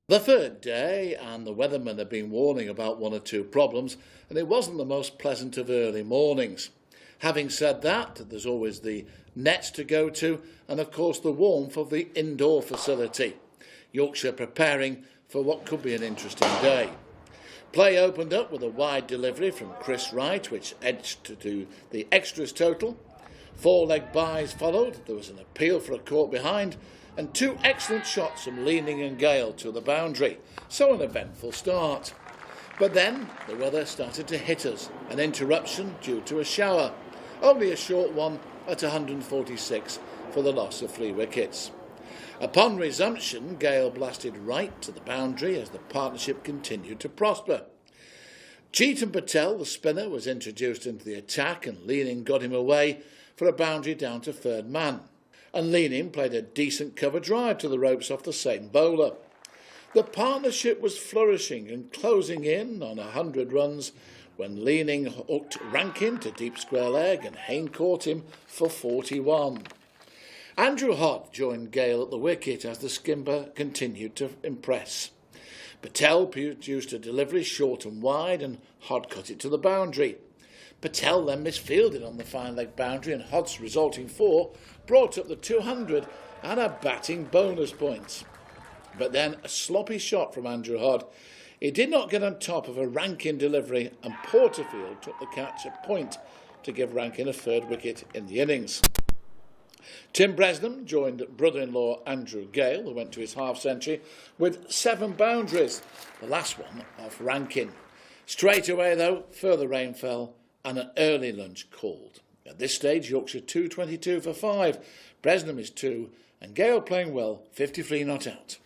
The third day, and the weathermen had been warning about one or two problems, and it wasn't the most pleasant of early mornings. Having said that, there's always the nets to go to, and of course the warmth of the indoor facility. Yorkshire preparing for what could be an interesting day. Play opened up with a wide delivery from Chris Wright, which edged to the extras total. 4-leg byes followed, there was an appeal for a caught behind, and two excellent shots from Leaning and Gale to the boundary, so an eventful start. But then the weather started to hit us, an interruption due to a shower, only a short one at 146 for the loss of 3 wickets. Upon resumption, Gale blasted right to the boundary as the partnership continued to prosper. Chetan Patel, the spinner, was introduced into the attack and Leaning got him away for a boundary down to third man. And Leaning played a decent cover drive to the ropes off the same bowler. The partnership was flourishing and closing in on 100 runs when Leaning hooked Rankin to deep square leg and Hayne caught him for 41. Andrew Hodd joined Gale at the wicket as the skipper continued to impress. Patel produced a delivery short and wide and Hodd cut it to the boundary. Patel then misfielded on the fine leg boundary and Hodd's resulting 4 brought up the 200 and a batting bonus point. But then a sloppy shot from Andrew Hodd. He did not get on top of a Rankin delivery and Porterfield took the catch at point to give Rankin a 3rd wicket in the innings. Tim Bresnham joined brother-in-law Andrew Gale, who went to his half-century, with 7 boundaries, the last one off Rankin. Straight away, though, further rain fell and an early lunch called. At this stage, Yorkshire 222 for 5, Bresnham is 2, and Gale playing well, 53 not out.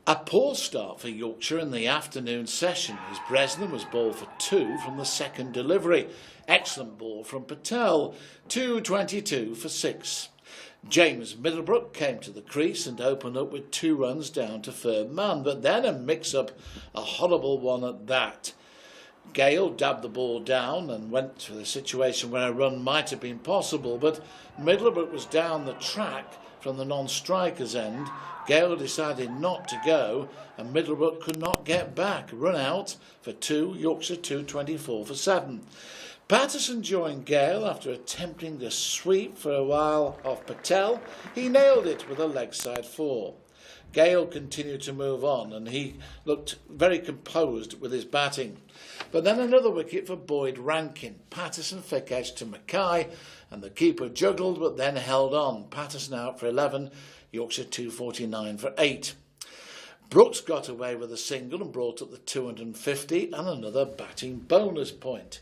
A poor start for Yorkshire in the afternoon session as Bresnham was bowled for 2 from the second delivery. Excellent ball from Patel, 222 for 6. James Middlebrook came to the crease and opened up with 2 runs down to third man, but then a mix-up, a horrible one at that. Gale dabbed the ball down and went for the situation where a run might have been possible, but Middlebrook was down the track from the non-striker's end. Gale decided not to go and Middlebrook could not get back. Run out for 2, Yorkshire 224 for 7. Patterson joined Gale after attempting to sweep for a while off Patel. He nailed it with a leg side 4. Gale continued to move on and he looked very composed with his batting. But then another wicket for Boyd Rankin. Patterson flick edge to Mackay and the keeper juggled but then held on. Patterson out for 11, Yorkshire 249 for 8. Brooks got away with a single and brought up the 250 and another batting bonus point.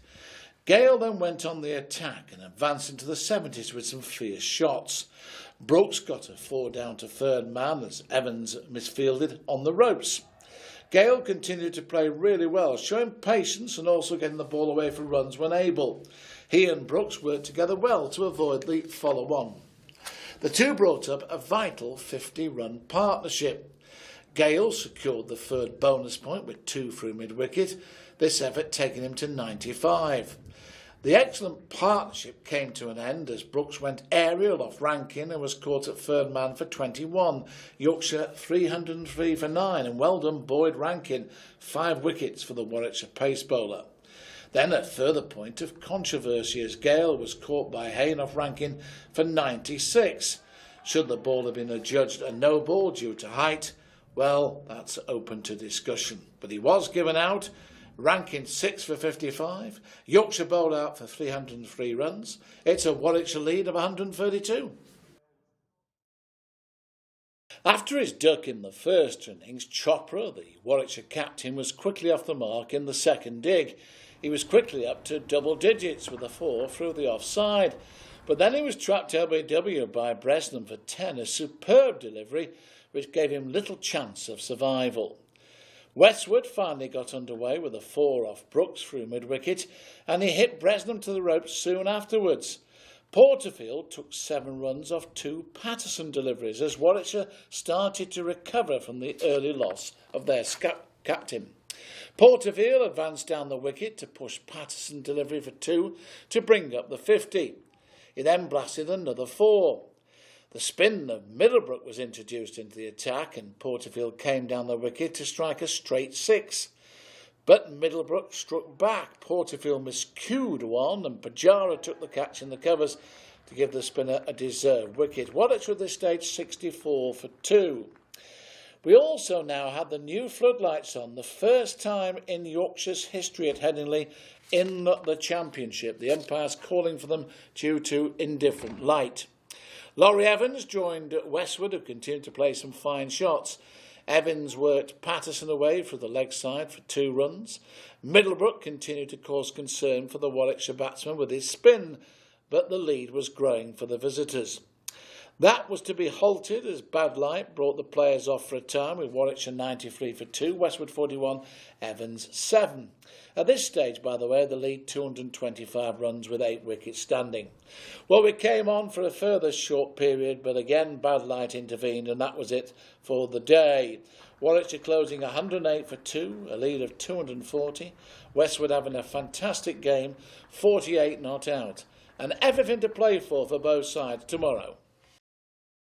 Gale then went on the attack and advanced into the 70s with some fierce shots. Brooks got a 4 down to third man as Evans misfielded on the ropes. Gale continued to play really well, showing patience and also getting the ball away for runs when able. He and Brooks worked together well to avoid the follow-on. The two brought up a vital 50-run partnership. Gale secured the 3rd bonus point with 2 through mid-wicket, this effort taking him to 95. The excellent partnership came to an end as Brooks went aerial off Rankin and was caught at third man for 21. Yorkshire 303 for 9 and well done Boyd Rankin, 5 wickets for the Warwickshire pace bowler. Then a further point of controversy as Gale was caught by Hayne off Rankin for 96. Should the ball have been adjudged a no ball due to height? Well, that's open to discussion. But he was given out. Rankin 6 for 55. Yorkshire bowled out for 303 runs. It's a Warwickshire lead of 132. After his duck in the first innings, Chopra, the Warwickshire captain, was quickly off the mark in the second dig. He was quickly up to double digits with a 4 through the offside. But then he was trapped LBW by Bresnham for 10, a superb delivery which gave him little chance of survival. Westwood finally got underway with a 4 off Brooks through mid-wicket and he hit Bresnham to the ropes soon afterwards. Porterfield took 7 runs off 2 Patterson deliveries as Warwickshire started to recover from the early loss of their captain. Porterfield advanced down the wicket to push Patterson delivery for 2 to bring up the 50. He then blasted another 4. The spin of Middlebrook was introduced into the attack and Porterfield came down the wicket to strike a straight 6. But Middlebrook struck back. Porterfield miscued one and Pujara took the catch in the covers to give the spinner a deserved wicket. Warwickshire at this stage 64 for 2. We also now had the new floodlights on, the first time in Yorkshire's history at Headingley in the Championship. The umpires calling for them due to indifferent light. Laurie Evans joined Westwood, who continued to play some fine shots. Evans worked Patterson away for the leg side for 2 runs. Middlebrook continued to cause concern for the Warwickshire batsman with his spin, but the lead was growing for the visitors. That was to be halted as bad light brought the players off for a time, with Warwickshire 93 for 2, Westwood 41, Evans 7. At this stage, by the way, the lead 225 runs with 8 wickets standing. Well, we came on for a further short period, but again bad light intervened and that was it for the day. Warwickshire closing 108 for 2, a lead of 240. Westwood having a fantastic game, 48 not out. And everything to play for both sides tomorrow.